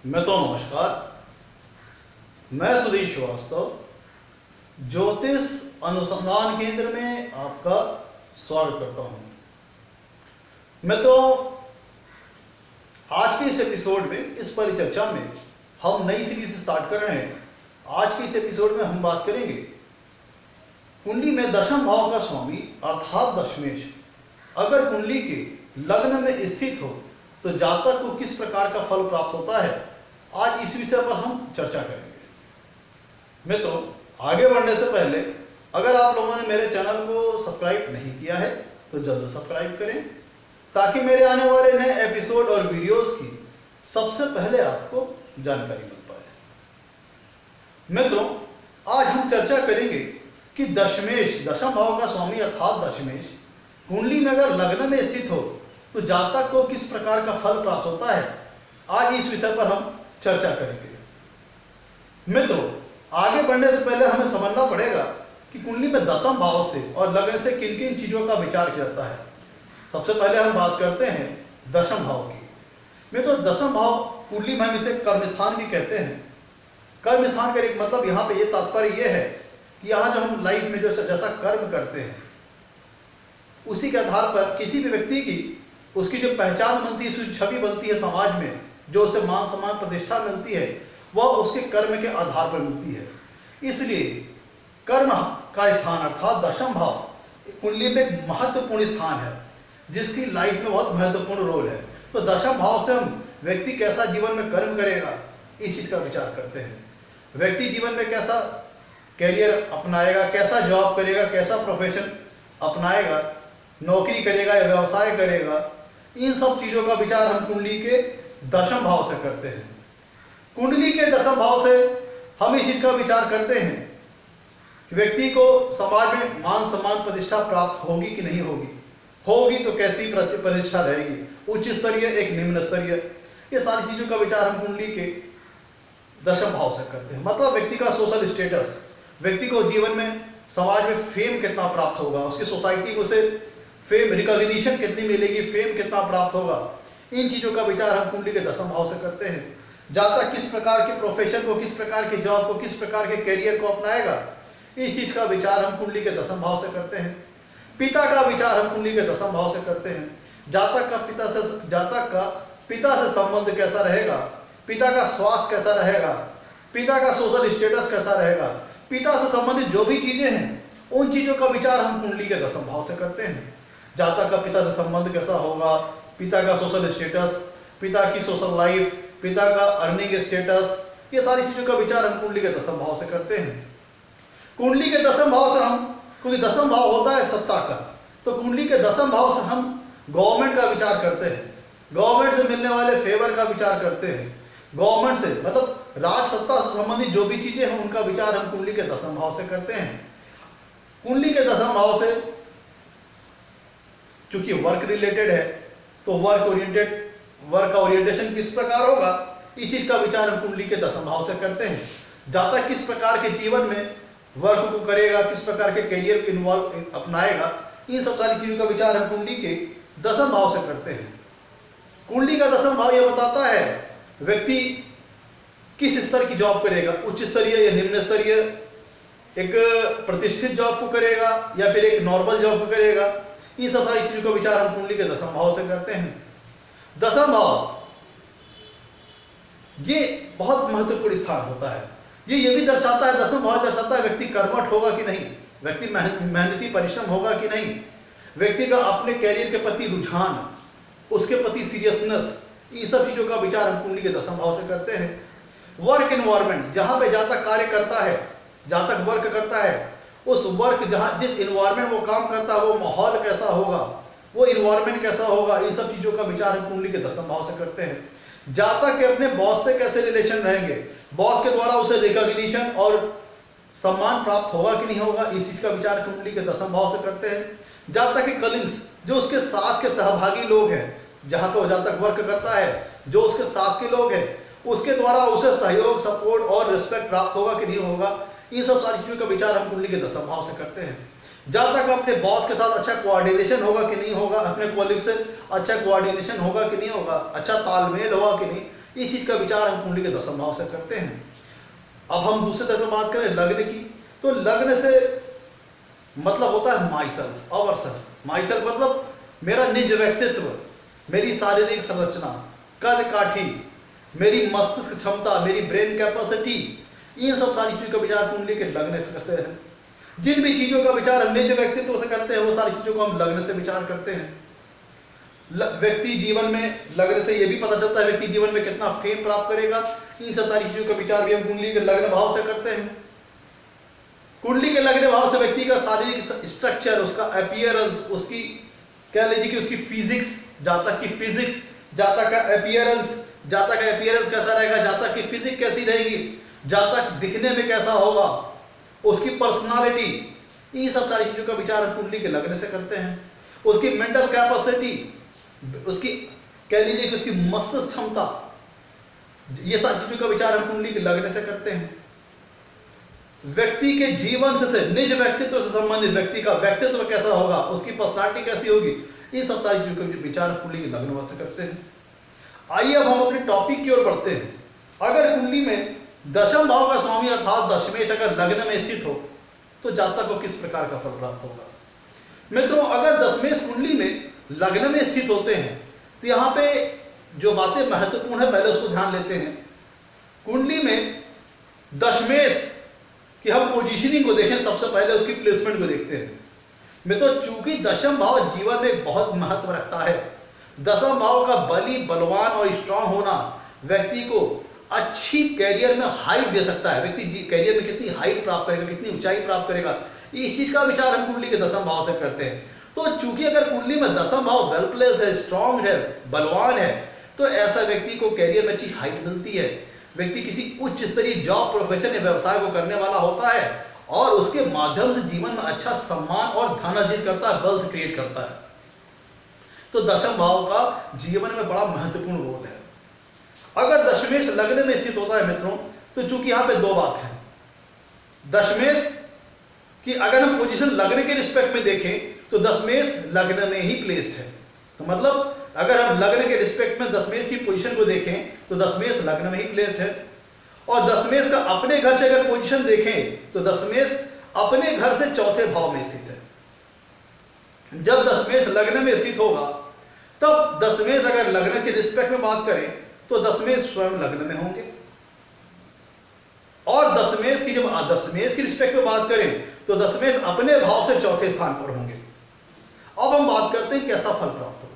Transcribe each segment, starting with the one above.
नमस्कार। मैं सुधीर श्रीवास्तव ज्योतिष अनुसंधान केंद्र में आपका स्वागत करता हूं। आज के इस एपिसोड में, इस परिचर्चा में हम नई सीरीज स्टार्ट कर रहे हैं। आज के इस एपिसोड में हम बात करेंगे कुंडली में दशम भाव का स्वामी अर्थात दशमेश अगर कुंडली के लग्न में स्थित हो तो जातक को किस प्रकार का फल प्राप्त होता है। आज इस विषय पर हम चर्चा करेंगे। मित्रों, आगे बढ़ने से पहले अगर आप लोगों ने मेरे चैनल को सब्सक्राइब नहीं किया है तो जल्द सब्सक्राइब करें ताकि मेरे आने वाले नए एपिसोड और वीडियोस की सबसे पहले आपको जानकारी मिल पाए। मित्रों, आज हम चर्चा करेंगे कि दशमेश, दशम भाव का स्वामी अर्थात दशमेश कुंडली में अगर लग्न में स्थित हो तो जातक को किस प्रकार का फल प्राप्त होता है। आज इस विषय पर हम चर्चा करेंगे। मित्रों, आगे बढ़ने से पहले हमें समझना पड़ेगा कि कुंडली में दशम भाव से और लग्न से किन किन चीजों का विचार किया जाता है। सबसे पहले हम बात करते हैं दशम भाव की। मित्रों, दशम भाव कुंडली में हम इसे कर्म स्थान भी कहते हैं। कर्म स्थान का एक मतलब यहाँ पे ये तात्पर्य ये है कि यहाँ जो हम लाइफ में जो जैसा कर्म करते हैं उसी के आधार पर किसी भी व्यक्ति की उसकी जो पहचान बनती है, उसकी छवि बनती है समाज में, जो उसे मान सम्मान प्रतिष्ठा मिलती है, वह उसके कर्म के आधार पर मिलती है। इसलिए कर्म का स्थान अर्थात दशम भाव कुंडली में एक महत्वपूर्ण स्थान है जिसकी लाइफ में बहुत महत्वपूर्ण रोल है। तो दशम भाव से हम व्यक्ति कैसा जीवन में कर्म करेगा इस चीज का विचार करते हैं। व्यक्ति जीवन में कैसा कैरियर अपनाएगा, कैसा जॉब करेगा, कैसा प्रोफेशन अपनाएगा, नौकरी करेगा या व्यवसाय करेगा, इन सब चीजों का विचार हम कुंडली के दशम भाव से करते हैं। कुंडली के दशम भाव से हम इस चीज का विचार करते हैं कि व्यक्ति को समाज में मान सम्मान प्रतिष्ठा प्राप्त होगी कि नहीं होगी, होगी तो कैसी प्रतिष्ठा रहेगी, उच्च स्तरीय एक निम्न स्तरीय, ये सारी चीजों का विचार हम कुंडली के दशम भाव से करते हैं। मतलब व्यक्ति का सोशल स्टेटस, व्यक्ति को जीवन में समाज में फेम कितना प्राप्त होगा, उसकी सोसाइटी को उसे फेम रिकॉग्निशन कितनी मिलेगी, फेम कितना प्राप्त होगा, इन चीजों का विचार हम कुंडली के दशम भाव से करते हैं। जातक किस प्रकार के प्रोफेशन को, किस प्रकार के जॉब को, किस प्रकार के कैरियर को अपनाएगा, इस चीज का विचार हम कुंडली के दशम भाव से करते हैं। पिता का विचार हम कुंडली के दशम भाव से करते हैं। जातक का पिता से संबंध कैसा रहेगा, पिता का स्वास्थ्य कैसा रहेगा, पिता का सोशल स्टेटस कैसा रहेगा, पिता से संबंधित जो भी चीजें हैं उन चीजों का विचार हम कुंडली के दशम भाव से करते हैं। जातक का पिता से संबंध कैसा होगा, पिता का सोशल स्टेटस, पिता की सोशल लाइफ, पिता का अर्निंग स्टेटस, ये सारी चीजों का विचार हम कुंडली के दशम भाव से करते हैं। कुंडली के दशम भाव से हम, क्योंकि दशम भाव होता है सत्ता का, तो कुंडली के दशम भाव से हम गवर्नमेंट का विचार करते हैं, गवर्नमेंट से मिलने वाले फेवर का विचार करते हैं। गवर्नमेंट से मतलब राज सत्ता से संबंधित जो भी चीजें हैं उनका विचार हम कुंडली के दशम भाव से करते हैं। कुंडली के दशम भाव से चूंकि वर्क रिलेटेड है तो वर्क का ओरिएंटेशन किस प्रकार होगा, इस चीज का विचार हम कुंडली के दशम भाव से करते हैं। जातक किस प्रकार के जीवन में वर्क को करेगा, किस प्रकार के करियर को इन्वॉल्व अपनाएगा, इन सब सारी चीजों का विचार हम कुंडली के दशम भाव से करते हैं। कुंडली का दशम भाव यह बताता है व्यक्ति किस स्तर की जॉब करेगा, उच्च स्तरीय या निम्न स्तरीय, एक प्रतिष्ठित जॉब को करेगा या फिर एक नॉर्मल जॉब को करेगा, इन सब सारी चीजों का विचार हम कुंडली के दशम भाव से करते हैं। दशम भाव ये बहुत महत्वपूर्ण स्थान होता है। ये भी दर्शाता है, दशम भाव दर्शाता है व्यक्ति कर्मठ होगा कि नहीं, व्यक्ति मेहनती परिश्रम होगा कि नहीं, व्यक्ति का अपने कैरियर के प्रति रुझान, उसके प्रति सीरियसनेस, इन सब चीजों का विचार हम कुंडली के दशम भाव से करते हैं। वर्क एनवायरमेंट, जहां पे जातक कार्य करता है, जातक वर्क करता है, उस वर्क जहां जिस इन्वायरमेंट वो काम करता है वो माहौल कैसा होगा, वो इन्वायरमेंट कैसा होगा, इन सब चीजों का विचार हम कुंडली के दशम भाव से करते हैं। जातक के अपने बॉस से कैसे रिलेशन रहेंगे, बॉस के द्वारा उसे रिकॉग्निशन और सम्मान प्राप्त होगा कि नहीं होगा, इस चीज का विचार कुंडली के दशम भाव से करते हैं। जातक के कलिग्स, जो उसके साथ के सहभागी लोग हैं, जहां पे जातक वर्क करता है, जो उसके साथ के लोग हैं, उसके द्वारा उसे सहयोग, सपोर्ट और रिस्पेक्ट प्राप्त होगा कि नहीं होगा, इन सब सारी चीजों का विचार हम कुंडली के दशम भाव से करते हैं। जब तक अपने बॉस के साथ अच्छा कोऑर्डिनेशन होगा कि नहीं होगा, अपने कॉलीग से अच्छा कोऑर्डिनेशन होगा कि नहीं होगा, अच्छा तालमेल होगा कि नहीं, इस चीज का विचार हम कुंडली के दशम भाव से करते हैं। अब हम दूसरे तरफ बात करें लग्न की, तो लग्न से मतलब होता है my self, our self. My self मतलब मेरा निज व्यक्तित्व, मेरी शारीरिक संरचना, कद काठी, मेरी मस्तिष्क क्षमता, मेरी ब्रेन कैपेसिटी, इन सब सारी चीजों का विचार कुंडली के लग्न से करते हैं। जिन भी चीजों का विचार हम निज व्यक्तित्व से करते हैं वो सारी चीजों को हम लग्न से विचार करते हैं। व्यक्ति जीवन में लग्न से ये भी पता चलता है व्यक्ति जीवन में कितना फेम प्राप्त करेगा। इन सब सारी चीजों का विचार भी हम कुंडली के लग्न भाव से करते हैं। कुंडली के लग्न भाव से व्यक्ति का शारीरिक स्ट्रक्चर, उसका अपीयरेंस, उसकी कह लीजिए कि उसकी फिजिक्स, जातक की फिजिक्स, जातक का अपीयरेंस, जातक का अपीयरेंस कैसा रहेगा, जातक की फिजिक्स कैसी रहेगी, जातक दिखने में कैसा होगा, उसकी पर्सनालिटी, इन सब सारी चीजों का विचार हम कुंडली के लग्न से करते हैं। उसकी मेंटल कैपेसिटी, उसकी कह लीजिए कि उसकी मस्तिष्क क्षमता, ये सारी चीजों का विचार हम कुंडली के लग्न से करते हैं। व्यक्ति के जीवन से निज व्यक्तित्व से संबंधित व्यक्ति का व्यक्तित्व कैसा होगा, उसकी पर्सनालिटी कैसी होगी, ये सब सारी चीजों का विचार कुंडली के लग्न से करते हैं। आइए अब हम अपने टॉपिक की ओर बढ़ते हैं। अगर कुंडली में दशम भाव का स्वामी अर्थात दशमेश अगर लग्न में स्थित हो तो जातक को किस प्रकार का फल प्राप्त होगा। मित्रों, अगर दशमेश कुंडली में लग्न में स्थित होते हैं तो यहाँ पे जो बातें महत्वपूर्ण है पहले उसको ध्यान लेते हैं। कुंडली में दशमेश कि हम पोजीशनिंग को देखें, सबसे पहले उसकी प्लेसमेंट को देखते हैं। मित्रों, चूंकि दशम भाव जीवन में बहुत महत्व रखता है, दशम भाव का बली, बलवान और स्ट्रांग होना व्यक्ति को अच्छी कैरियर में हाइट दे सकता है। व्यक्ति कैरियर में कितनी हाइट प्राप्त करेगा, कितनी ऊंचाई प्राप्त करेगा, इस चीज का विचार हम कुंडली के दशम भाव से करते हैं। तो चूंकि अगर कुंडली में दशम भाव वेल प्लेस्ड है, स्ट्रांग है, बलवान है, तो ऐसा व्यक्ति को कैरियर में अच्छी हाइट मिलती है। व्यक्ति किसी उच्च स्तरीय जॉब, प्रोफेशन या व्यवसाय को करने वाला होता है और उसके माध्यम से जीवन में अच्छा सम्मान और धन अर्जित करता है, वेल्थ क्रिएट करता है। तो दशम भाव का जीवन में बड़ा महत्वपूर्ण रोल है। अगर दशमेश लग्न में स्थित होता है मित्रों, तो चूंकि यहां पे दो बात है। दशमेश की अगर हम पोजीशन लग्न के रिस्पेक्ट में देखें तो दशमेश लग्न में ही प्लेस्ड है। तो मतलब अगर हम लग्न के रिस्पेक्ट में दशमेश की पोजीशन को देखें तो दशमेश लग्न में ही प्लेस्ड है। और दशमेश का अपने घर से अगर पोजीशन देखें तो दशमेश अपने घर से चौथे भाव में स्थित है। जब दशमेश लग्न में स्थित होगा तब दशमेश अगर लग्न के रिस्पेक्ट में बात करें तो दशमेश स्वयं लग्न में होंगे। और दशमेश की जब दशमेश की रिस्पेक्ट में बात करें तो दशमेश अपने भाव से चौथे स्थान पर होंगे। अब हम बात करते हैं कैसा फल प्राप्त होगा।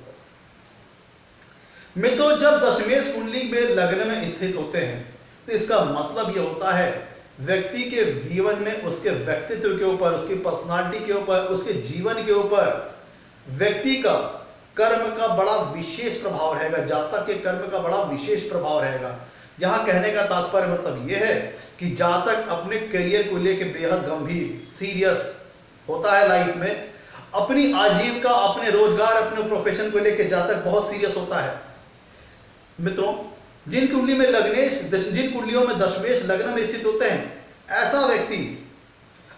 मित्रों, जब दशमेश कुंडली में लग्न में स्थित होते हैं तो इसका मतलब यह होता है व्यक्ति के जीवन में उसके व्यक्तित्व के ऊपर, उसकी पर्सनालिटी के ऊपर, उसके जीवन के ऊपर व्यक्ति का कर्म का बड़ा विशेष प्रभाव रहेगा। जातक के कर्म का बड़ा विशेष प्रभाव रहेगा। यहां कहने का तात्पर्य मतलब यह है कि जातक अपने करियर को लेकर बेहद गंभीर, सीरियस होता है लाइफ में। अपनी आजीविका, अपने रोजगार, अपने प्रोफेशन को लेकर जातक बहुत सीरियस होता है। मित्रों, जिन कुंडली में जिन कुंडलियों में दशमेश लग्न में स्थित होते हैं, ऐसा व्यक्ति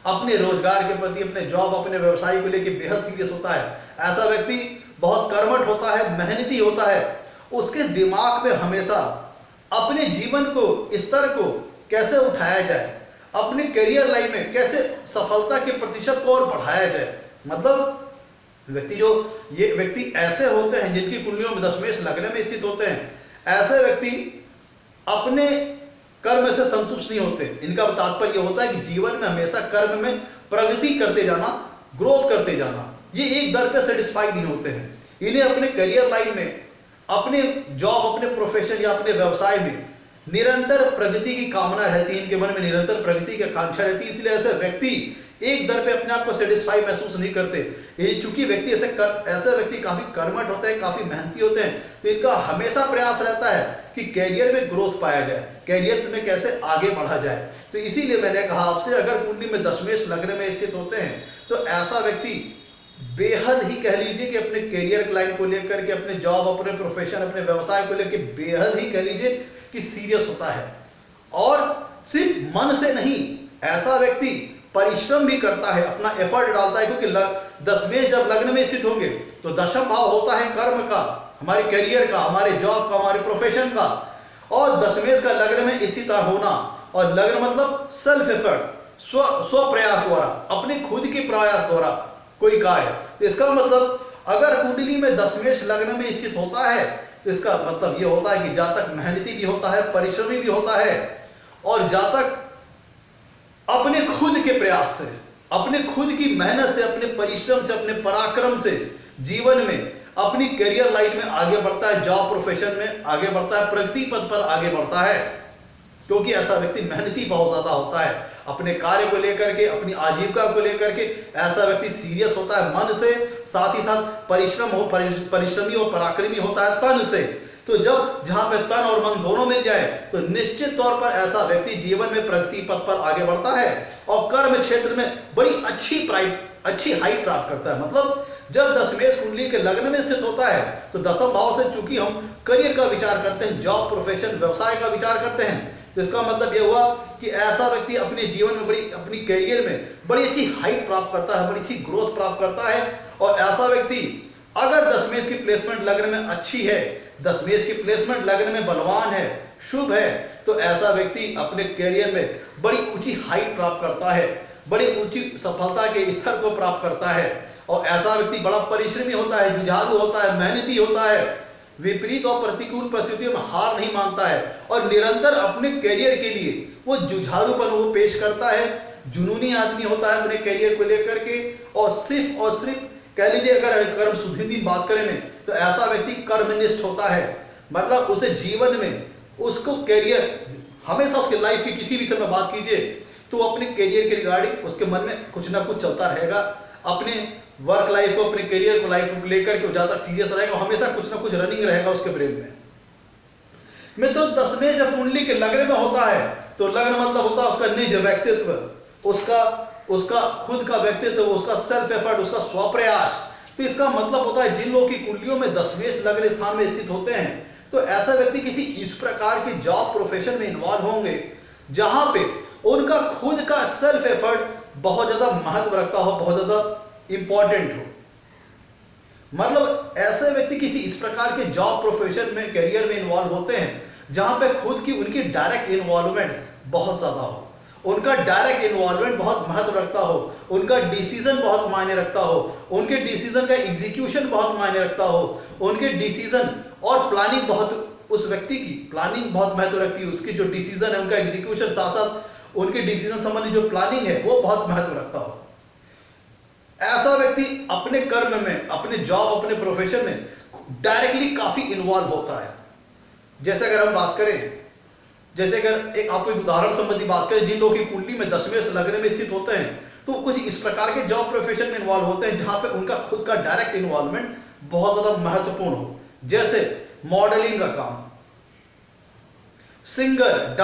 अपने रोजगार के प्रति, अपने जॉब, अपने व्यवसाय को लेकर बेहद सीरियस होता है। ऐसा व्यक्ति बहुत कर्मठ होता है, मेहनती होता है। उसके दिमाग में हमेशा अपने जीवन को, स्तर को कैसे उठाया जाए, अपने करियर लाइफ में कैसे सफलता के प्रतिशत को और बढ़ाया जाए। मतलब ये व्यक्ति ऐसे होते हैं जिनकी कुंडलियों में दशमेश लग्न में स्थित होते हैं, ऐसे व्यक्ति अपने कर्म से संतुष्ट नहीं होते। इनका तात्पर्य होता है कि जीवन में हमेशा कर्म में प्रगति करते जाना, ग्रोथ करते जाना। ये एक दर पे सेटिस्फाई नहीं होते हैं। इन्हें अपने करियर लाइन में, अपने जॉब, अपने प्रोफेशन या अपने व्यवसाय में निरंतर प्रगति की कामना रहती है। इनके मन में निरंतर प्रगति की आकांक्षा रहती है। इसलिए ऐसे व्यक्ति एक दर पे अपने आप को सेटिस्फाई महसूस नहीं करते। ये चूंकि व्यक्ति ऐसे व्यक्ति काफी कर्मठ होते हैं, काफी मेहनती होते हैं, तो इनका हमेशा प्रयास रहता है कि कैरियर में ग्रोथ पाया जाए, कैरियर में कैसे आगे बढ़ा जाए। तो इसीलिए मैंने कहा आपसे, अगर कुंडली में दशमेश लग्न में स्थित होते हैं तो ऐसा व्यक्ति बेहद ही कह लीजिए कि अपने कैरियर लाइन को लेकर के, अपने जॉब, अपने प्रोफेशन, अपने व्यवसाय को लेकर बेहद ही कह लीजिए कि सीरियस होता है। और सिर्फ मन से नहीं, ऐसा व्यक्ति परिश्रम भी करता है, अपना एफर्ट डालता है। क्योंकि दशमेश जब लग्न में स्थित होंगे तो दशम भाव होता है कर्म का, हमारे करियर का, हमारे जॉब का, हमारे प्रोफेशन का। और दशमेश का लग्न में स्थित होना, और लग्न मतलब सेल्फ एफर्ट, स्व प्रयास द्वारा, अपने खुद के प्रयास द्वारा कोई कार्य। तो इसका मतलब अगर कुंडली में दशमेश लग्न में स्थित होता है तो इसका मतलब ये होता है कि जातक मेहनती भी होता है, परिश्रमी भी होता है, और जातक अपने खुद के प्रयास से, अपने खुद की मेहनत से, अपने परिश्रम से, अपने पराक्रम से जीवन में, अपनी करियर लाइफ में आगे बढ़ता है, जॉब प्रोफेशन में आगे बढ़ता है, प्रगति पथ पर आगे बढ़ता है। क्योंकि ऐसा व्यक्ति मेहनती बहुत ज्यादा होता है अपने कार्य को लेकर के, अपनी आजीविका को लेकर के। ऐसा व्यक्ति सीरियस होता है मन से, साथ ही साथ परिश्रमी और पराक्रमी होता है तन से। तो जब जहां पे तन और मन दोनों मिल जाए तो निश्चित तौर पर ऐसा व्यक्ति जीवन में प्रगति पथ पर आगे बढ़ता है और कर्म क्षेत्र में बड़ी अच्छी हाइट प्राप्त करता है। मतलब जब दशमेश कुंडली के लग्न में स्थित होता है तो दशम भाव से चूंकि हम करियर का विचार करते हैं, जॉब प्रोफेशन व्यवसाय का विचार करते हैं, तो इसका मतलब यह हुआ कि ऐसा व्यक्ति अपने जीवन में अपनी करियर में बड़ी अच्छी हाइट प्राप्त करता है, बड़ी अच्छी ग्रोथ प्राप्त करता है। और ऐसा व्यक्ति अगर दशमेश की प्लेसमेंट लग्न में अच्छी है, दशमेश की प्लेसमेंट लग्न में बलवान है, शुभ है, तो ऐसा व्यक्ति अपने करियर में बड़ी ऊंची हाइट प्राप्त करता है, बड़ी ऊंची सफलता के स्तर को प्राप्त करता है। और ऐसा व्यक्ति बड़ा परिश्रमी होता है, जुझारू होता है, मेहनती होता है, विपरीत और प्रतिकूल परिस्थितियों में हार नहीं मानता है और निरंतर अपने करियर के लिए वो जुझारूपन वो पेश करता है। जुनूनी आदमी होता है अपने करियर को लेकर के, और सिर्फ कह लीजिए अगर कर्म शुद्धि की बात करें में, तो ऐसा व्यक्ति कर्मनिष्ठ होता है। मतलब उसे जीवन में उसको करियर हमेशा उसके लाइफ की किसी भी समय बात कीजिए तो अपने करियर के रिगार्डिंग उसके मन में कुछ ना कुछ चलता रहेगा। अपने वर्क लाइफ को, अपने करियर को लाइफ को लेकर के ज्यादा सीरियस रहेगा, हमेशा कुछ ना कुछ रनिंग रहेगा उसके ब्रेन में। मित्रों, दशमेश जब कुंडली के लग्न में होता है तो लग्न मतलब होता है उसका निज व्यक्तित्व, उसका खुद का व्यक्तित्व, उसका सेल्फ एफर्ट, उसका स्वप्रयास। तो इसका मतलब होता है जिन लोगों की कुंडलियों में दशमेश लग्न स्थान में स्थित होते हैं तो ऐसा व्यक्ति किसी इस प्रकार के जॉब प्रोफेशन में इन्वॉल्व होंगे जहां पे उनका खुद का सेल्फ एफर्ट बहुत ज्यादा महत्व रखता हो, बहुत ज्यादा इंपॉर्टेंट हो। मतलब ऐसे व्यक्ति किसी इस प्रकार के जॉब प्रोफेशन में, करियर में इन्वॉल्व होते हैं जहां पे खुद की उनकी डायरेक्ट इन्वॉल्वमेंट बहुत ज्यादा हो, उनका डायरेक्ट इन्वॉल्वमेंट बहुत महत्व रखता हो, उनका डिसीजन बहुत मायने रखता हो, उनके डिसीजन का एग्जीक्यूशन बहुत मायने रखता हो, उनके डिसीजन और प्लानिंग बहुत, उस व्यक्ति की प्लानिंग बहुत महत्व रखती है, उसकी जो डिसीजन है उनका एग्जीक्यूशन, साथ साथ उनके डिसीजन संबंधी जो प्लानिंग है वो बहुत महत्व रखता हो। ऐसा व्यक्ति अपने कर्म में, अपने जॉब, अपने प्रोफेशन में डायरेक्टली काफी इन्वॉल्व होता है। जैसे अगर हम बात करें, जैसे अगर एक आपको एक उदाहरण संबंधी बात करें, जिन लोगों की कुंडली में दशमेश लग्न में स्थित होते हैं तो कुछ इस प्रकार के जॉब प्रोफेशन में इन्वॉल्व होते हैं जहां पे उनका खुद का डायरेक्ट इन्वॉल्वमेंट बहुत ज्यादा महत्वपूर्ण हो। जैसे मॉडलिंग का काम, सिंगर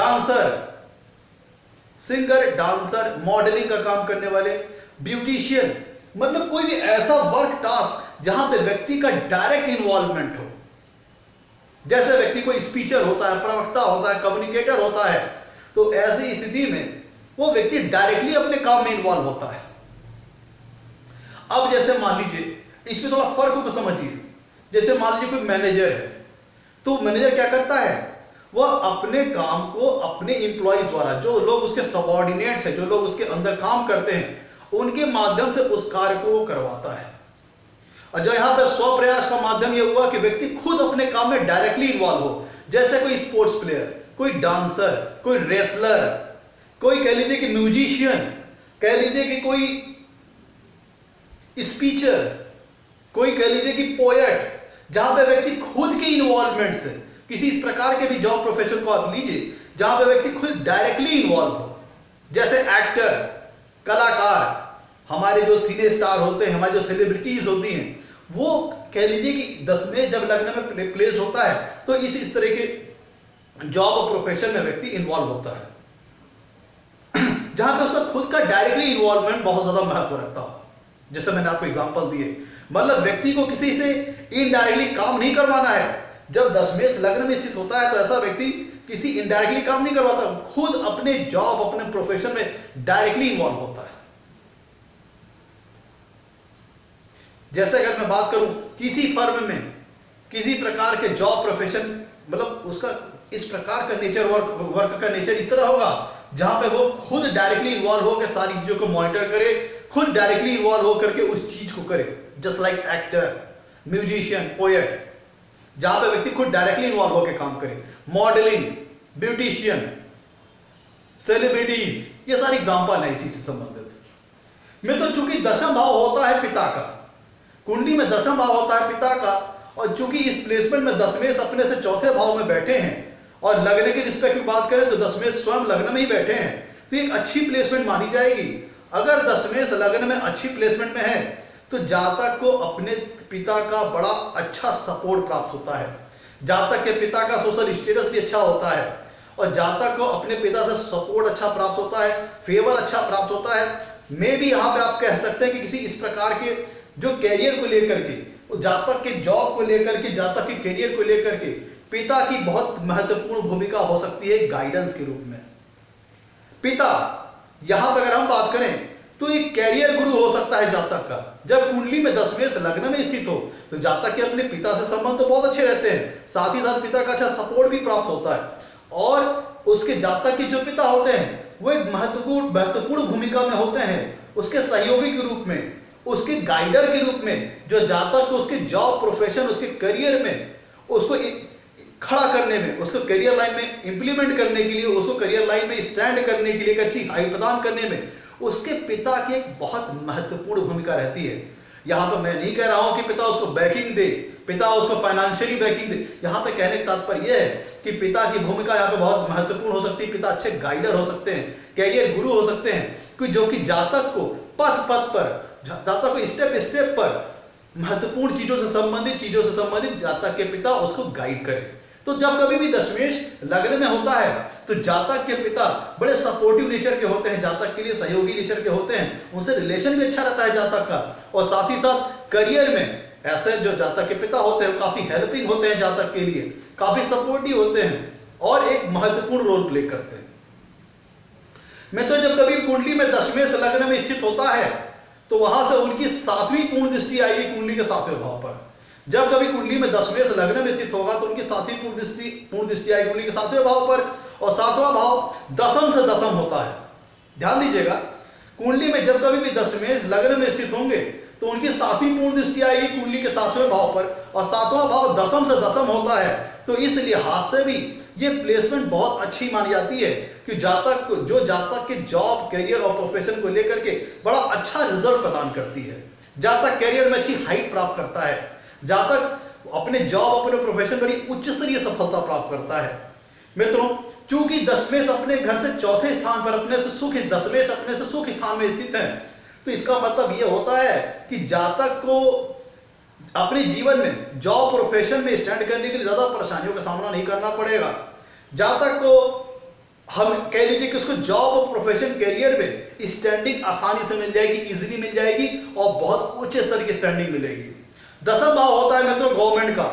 डांसर, मॉडलिंग का काम करने वाले, ब्यूटिशियन, मतलब कोई भी ऐसा वर्क टास्क जहां पे व्यक्ति का डायरेक्ट इन्वॉल्वमेंट हो। जैसे व्यक्ति कोई स्पीचर होता है, प्रवक्ता होता है, कम्युनिकेटर होता है, तो ऐसी स्थिति में वो व्यक्ति डायरेक्टली अपने काम में इन्वॉल्व होता है। अब जैसे मान लीजिए, इसमें थोड़ा फर्क को समझिए। जैसे मान लीजिए कोई मैनेजर है, तो मैनेजर क्या करता है, वह अपने काम को अपने एम्प्लॉइज द्वारा, जो लोग उसके सबऑर्डिनेट्स हैं, जो लोग उसके अंदर काम करते हैं, उनके माध्यम से उस कार्य को वो करवाता है। और जो यहाँ पे स्वप्रयास का माध्यम ये हुआ कि व्यक्ति खुद अपने काम में डायरेक्टली इन्वॉल्व हो। जैसे कोई स्पोर्ट्स प्लेयर, कोई डांसर, कोई रेसलर, कोई कह लीजिए कि म्यूजिशियन, कह लीजिए कि कोई स्पीचर, कोई कह लीजिए कि पोएट, जहां पे व्यक्ति खुद के इन्वॉल्वमेंट से, किसी इस प्रकार के भी जॉब प्रोफेशन को आप लीजिए जहां पे व्यक्ति खुद डायरेक्टली इन्वॉल्व हो। जैसे एक्टर, कलाकार, हमारे जो सिने स्टार होते हैं, हमारी जो सेलिब्रिटीज होती हैं, वो कह लीजिए कि दशमेश जब लग्न में प्लेस होता है तो इस तरह के जॉब और प्रोफेशन में व्यक्ति इन्वॉल्व होता है जहां पे उसका खुद का डायरेक्टली इन्वॉल्वमेंट बहुत ज्यादा महत्व रखता हो। जैसे मैंने आपको एग्जांपल दिए, मतलब व्यक्ति को किसी से इनडायरेक्टली काम नहीं करवाना है। जब दशमेश लग्न में स्थित होता है तो ऐसा व्यक्ति किसी इनडायरेक्टली काम नहीं करवाता, खुद अपने जॉब, अपने प्रोफेशन में डायरेक्टली इन्वॉल्व होता है। जैसे अगर मैं बात करूं किसी फर्म में किसी प्रकार के जॉब प्रोफेशन, मतलब उसका इस प्रकार का नेचर वर्क का नेचर इस तरह होगा जहां पे वो खुद डायरेक्टली इन्वॉल्व होकर सारी चीजों को मॉनिटर करे, खुद डायरेक्टली इन्वॉल्व होकर के उस चीज को करे, just like actor, musician, poet, जहां पे व्यक्ति खुद डायरेक्टली इन्वॉल्व होकर काम करे। मॉडलिंग, ब्यूटिशियन, सेलिब्रिटीज, ये सारे एग्जांपल है इसी से संबंधित। में तो चूंकि दशम भाव होता है पिता का, कुंडली में दशम भाव होता है पिता का, और चूंकि इस प्लेसमेंट में दशमेश अपने से चौथे भाव में बैठे हैं, और लग्न की रिस्पेक्ट में बात करें तो दशमेश स्वयं लग्न में ही बैठे हैं, तो एक अच्छी प्लेसमेंट मानी जाएगी। अगर दशमेश लग्न में अच्छी प्लेसमेंट में है तो जातक को अपने पिता का बड़ा अच्छा सपोर्ट प्राप्त होता है, जातक के पिता का सोशल स्टेटस भी अच्छा होता है, और जातक को अपने पिता से सपोर्ट अच्छा प्राप्त होता है, फेवर अच्छा प्राप्त होता है। मे भी यहाँ पे आप कह सकते हैं कि किसी इस प्रकार के जो कैरियर को लेकर के, जातक के जॉब को लेकर के, जातक के कैरियर को लेकर के पिता की बहुत महत्वपूर्ण भूमिका हो सकती है गाइडेंस के रूप में। पिता, यहां पर अगर हम बात करें तो एक कैरियर गुरु हो सकता है जातक का। जब कुंडली में दशमेश लग्न में स्थित हो तो जातक के अपने पिता से संबंध तो बहुत अच्छे रहते हैं, साथ ही साथ पिता का अच्छा सपोर्ट भी प्राप्त होता है, और उसके जातक के जो पिता होते हैं वो एक महत्वपूर्ण भूमिका में होते हैं, उसके सहयोगी के रूप में, उसके गाइडर के रूप में, जो जातक को उसके जॉब, प्रोफेशन, उसके करियर में उसको खड़ा करने में, उसको करियर लाइन में इंप्लीमेंट करने के लिए, उसको करियर लाइन में स्टैंड करने के लिए, एक अच्छी हाइट प्रदान करने में उसके पिता की एक बहुत महत्वपूर्ण भूमिका रहती है। यहां पर मैं नहीं कह रहा हूं कि पिता उसको बैकिंग दे, पिता उसको फाइनेंशियली बैकिंग दे, यहां पे कहने का तात्पर्य यह है कि पिता की भूमिका यहां पे बहुत महत्वपूर्ण हो सकती है। पिता अच्छे गाइडर हो सकते हैं, कैरियर गुरु हो सकते हैं, कि जो कि जातक को पथ पर, जातक को स्टेप स्टेप पर महत्वपूर्ण चीजों से संबंधित जातक के पिता उसको गाइड करें। तो जब कभी भी दशमेश लग्न में होता है तो जातक के पिता बड़े सपोर्टिव नेचर के होते हैं, जातक के लिए सहयोगी नेचर के होते हैं, उनसे रिलेशन भी अच्छा रहता है जातक का, और साथ ही साथ करियर में ऐसे जो जातक के पिता होते हैं काफी हेल्पिंग होते हैं, जातक के लिए काफी सपोर्टिव होते हैं और एक महत्वपूर्ण रोल प्ले करते हैं। मैं तो जब कभी कुंडली में दशमेश लग्न में स्थित होता है तो वहां से उनकी 7वीं पूर्ण दृष्टि आएगी कुंडली के 7वें भाव पर। जब कभी कुंडली में दशमेश लग्न में स्थित होगा तो उनकी 7वीं पूर्ण दृष्टि आएगी कुंडली के 7वें भाव पर, और 7वां भाव दशम से दशम होता है। ध्यान दीजिएगा, कुंडली में जब कभी भी दशमेश लग्न में स्थित होंगे तो उनकी 7वीं पूर्ण दृष्टि आएगी कुंडली के 7वें भाव पर, और 7वां भाव दशम से दशम होता है। तो इस लिहाज से भी ये प्लेसमेंट बहुत अच्छी मानी जाती है कि जातक को, जो जातक के जॉब, करियर और प्रोफेशन को लेकर के बड़ा अच्छा रिजल्ट प्रदान करती है, जातक करियर में अच्छी हाइट प्राप्त करता है, जातक अपने जॉब, अपने प्रोफेशन बड़ी उच्च स्तरीय सफलता प्राप्त करता है। मित्रों, चूंकि दशमेश अपने घर से चौथे स्थान पर, दशमेश अपने से सुख स्थान में स्थित है, तो इसका मतलब यह होता है कि जातक को अपने जीवन में जॉब, प्रोफेशन में स्टैंड करने के लिए ज्यादा परेशानियों का सामना नहीं करना पड़ेगा। जातक को हम कह लीजिए कि उसको जॉब और प्रोफेशन, करियर में स्टैंडिंग आसानी से मिल जाएगी, इजीली मिल जाएगी, और बहुत उच्च स्तर की स्टैंडिंग मिलेगी। दशम भाव होता है मित्रों गवर्नमेंट का,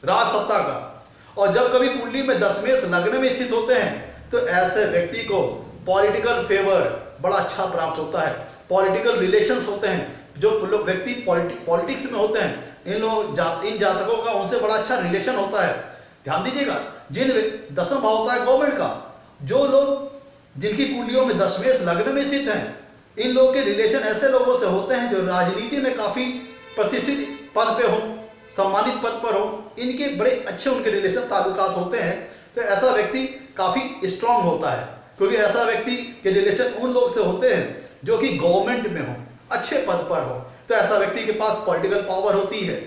राज सत्ता का, और जब कभी कुंडली में दशमेश लग्न में स्थित होते हैं तो ऐसे व्यक्ति को पॉलिटिकल फेवर बड़ा अच्छा प्राप्त होता है, पॉलिटिकल रिलेशंस होते हैं, जो लोग व्यक्ति पॉलिटिक्स में होते हैं, इन जातकों का उनसे बड़ा अच्छा रिलेशन होता है। ध्यान दीजिएगा, दशम भाव होता है गवर्नमेंट का, जो लोग जिनकी कुंडलियों में दशमेश लग्न में स्थित हैं, इन लोग के रिलेशन ऐसे लोगों से होते हैं जो राजनीति में काफी प्रतिष्ठित पद पे हो, सम्मानित पद पर हो, इनके बड़े अच्छे उनके रिलेशन, ताल्लुकात होते हैं। तो ऐसा व्यक्ति काफी स्ट्रांग होता है, क्योंकि ऐसा व्यक्ति के रिलेशन उन लोग से होते हैं जो कि गवर्नमेंट में हो, अच्छे पद पर हो। तो ऐसा व्यक्ति के पास पॉलिटिकल पावर होती है,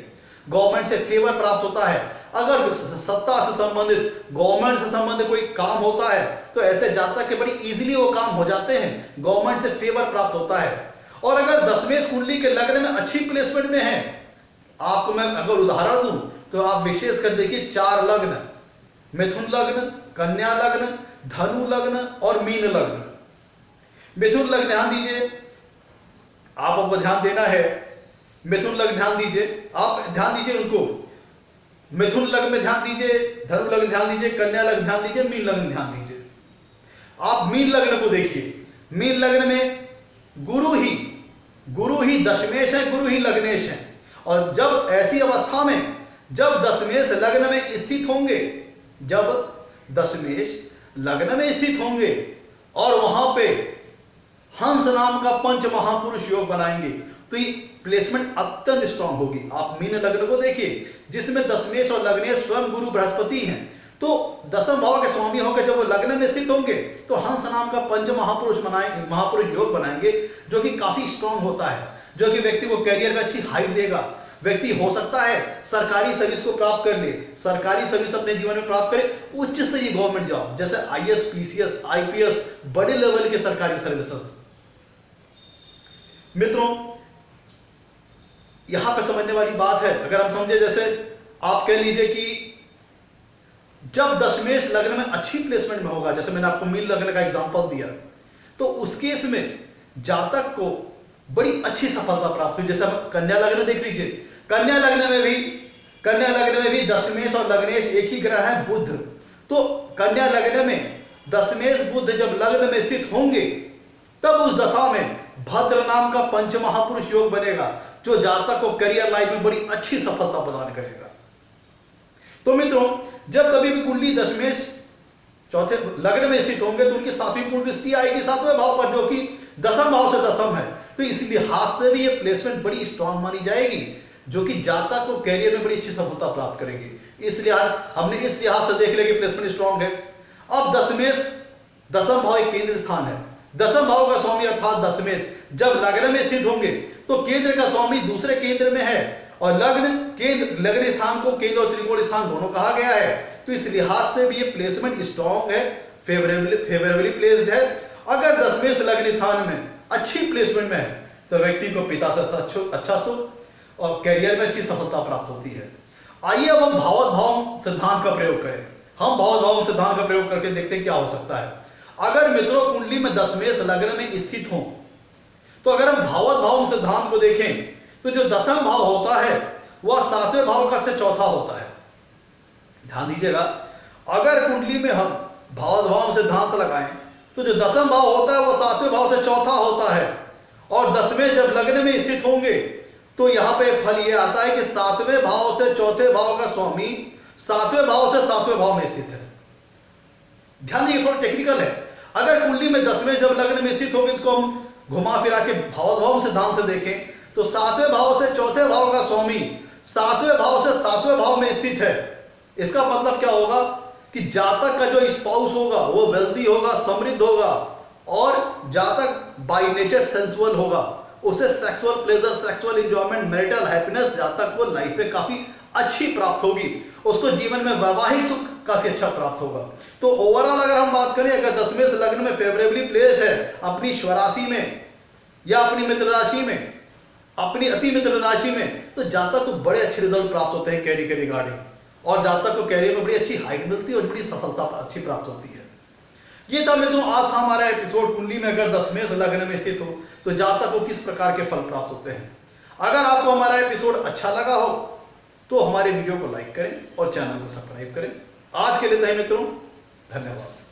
गवर्नमेंट से फेवर प्राप्त होता है। अगर सत्ता से संबंधित, गवर्नमेंट से संबंधित कोई काम होता है तो ऐसे जातक के बड़ी इजीली वो काम हो जाते हैं, गवर्नमेंट से फेवर प्राप्त होता है। और अगर दशमेश कुंडली के लग्न में अच्छी प्लेसमेंट में है, आपको मैं अगर उदाहरण दूं तो आप विशेष कर देखिए 4 लग्न, मिथुन लग्न, कन्या लग्न, धनु लग्न और मीन लग्न। मिथुन लग्न ध्यान दीजिए, आपको ध्यान देना है। मिथुन लग्न ध्यान दीजिए, आप ध्यान दीजिए उनको, मिथुन लग्न में ध्यान दीजिए, धनु लग्न ध्यान दीजिए, कन्या लग्न ध्यान दीजिए, मीन लग्न ध्यान दीजिए। आप मीन लग्न को देखिए, मीन लग्न में गुरु ही दशमेश है, गुरु ही लग्नेश है। और जब ऐसी अवस्था में जब दशमेश लग्न में स्थित होंगे जब दशमेश लग्न में स्थित होंगे और वहां पे हंस नाम का पंच महापुरुष योग बनाएंगे तो ये प्लेसमेंट अत्यंत स्ट्रांग होगी। आप मीन लग्न को देखिए जिसमें दशमेश और लग्नेश स्वयं गुरु बृहस्पति हैं, तो दसम भाव के स्वामी होकर जब वो लग्न में स्थित होंगे तो हंस नाम का पंच महापुरुष योग बनाएंगे जो कि काफी स्ट्रांग होता है, जो कि व्यक्ति को करियर में अच्छी हाइट देगा। व्यक्ति हो सकता है सरकारी सर्विस को प्राप्त कर ले, सरकारी सर्विस अपने जीवन में प्राप्त करे, उच्च स्तरीय गवर्नमेंट जॉब जैसे आईएएस, पीसीएस, आईपीएस, बड़े लेवल के सरकारी सर्विसेज। मित्रों यहां पर समझने वाली बात है, अगर हम समझे जैसे आप कह लीजिए कि जब दशमेश लग्न में अच्छी प्लेसमेंट में होगा, जैसे मैंने आपको मीन लग्न का एग्जांपल दिया, तो उस केस में जातक को बड़ी अच्छी सफलता प्राप्त हुई। जैसे हम कन्या लग्न देख लीजिए, कन्या लग्न में भी दशमेश और लग्नेश एक ही ग्रह है, बुध। तो कन्या लग्न में दशमेश बुध जब लग्न में स्थित होंगे तब उस दशा में भद्र नाम का पंच महापुरुष योग बनेगा जो जातक को करियर लाइफ में बड़ी अच्छी सफलता प्रदान करेगा। तो मित्रों जब कभी भी कुंडली दशमेश चौथे लग्न में स्थित होंगे तो उनकी सातवीं पूर्ण दृष्टि आएगी सातवें भाव पर, जो कि दसम भाव से दसम है। तो इस लिहाज से भी ये प्लेसमेंट बड़ी स्ट्रांग मानी जाएगी जो कि जातक को करियर में बड़ी अच्छी सफलता प्राप्त करेगी। हमने इस लिहाज से देख लिया कि प्लेसमेंट स्ट्रांग है। अब दशमेश दसम भाव एक केंद्र स्थान है, दसम भाव का स्वामी अर्थात दशमेश जब लग्न में स्थित होंगे तो केंद्र का स्वामी दूसरे केंद्र में है और लग्न स्थान को केंद्र और त्रिकोण स्थान दोनों कहा गया है। तो इस लिहाज से भी ये प्लेसमेंट स्ट्रांग है, फेवरेबली प्लेस्ड है। अगर दशमेश लग्न स्थान में अच्छी प्लेसमेंट में है तो व्यक्ति को पिता से अच्छा सुख और करियर में अच्छी सफलता प्राप्त होती है। आइए अब हम भावोत भाव सिद्धांत का प्रयोग करें। हम भावोत भाव सिद्धांत का प्रयोग करके देखते हैं क्या हो सकता है। अगर मित्रों कुंडली में दशमेश लग्न में स्थित हो तो अगर हम भावोत भाव सिद्धांत को देखें तो जो दसम भाव होता है वह सातवें भाव का से चौथा होता है। ध्यान दीजिएगा, अगर कुंडली में हम भावोत भाव सिद्धांत लगाएं तो जो दसम भाव होता है वह सातवें भाव से चौथा होता है और दसवें जब लग्न में स्थित होंगे तो यहां पे फल यह आता है कि सातवें भाव से चौथे भाव का स्वामी सातवें भाव से सातवें भाव में स्थित है। ध्यान दीजिए, थोड़ा टेक्निकल है। अगर कुंडली में दसवें जब लग्न में स्थित होंगे, इसको हम घुमा फिरा के भावोत भाव सिद्धांत से देखें तो सातवें भाव से चौथे भाव का स्वामी सातवें भाव से सातवें भाव में स्थित है। इसका मतलब क्या होगा कि जातक का जो स्पाउस होगा वो वेल्दी होगा, समृद्ध होगा और जातक बाय नेचर सेंसुअल होगा। उसे sexual pleasure, sexual enjoyment, marital happiness जातक को लाइफ में काफी अच्छी प्राप्त होगी। उसको जीवन में वैवाहिक सुख काफी अच्छा प्राप्त होगा। तो ओवरऑल अगर हम बात करें, अगर दशमेश लग्न में फेवरेबली प्लेस्ड है अपनी स्वराशि में या अपनी मित्र राशि में, अपनी अति मित्र राशि में, तो जातक को बड़े अच्छे रिजल्ट प्राप्त होते हैं कैरियर के रिगार्डिंग और जातक को कैरियर में बड़ी अच्छी हाइट मिलती है और बड़ी सफलता अच्छी प्राप्त होती है। ये था मित्रों आज था हमारा एपिसोड, कुंडली में अगर दशमेश लग्न में स्थित हो तो जातक को किस प्रकार के फल प्राप्त होते हैं। अगर आपको हमारा एपिसोड अच्छा लगा हो तो हमारे वीडियो को लाइक करें और चैनल को सब्सक्राइब करें। आज के लिए मित्रों धन्यवाद।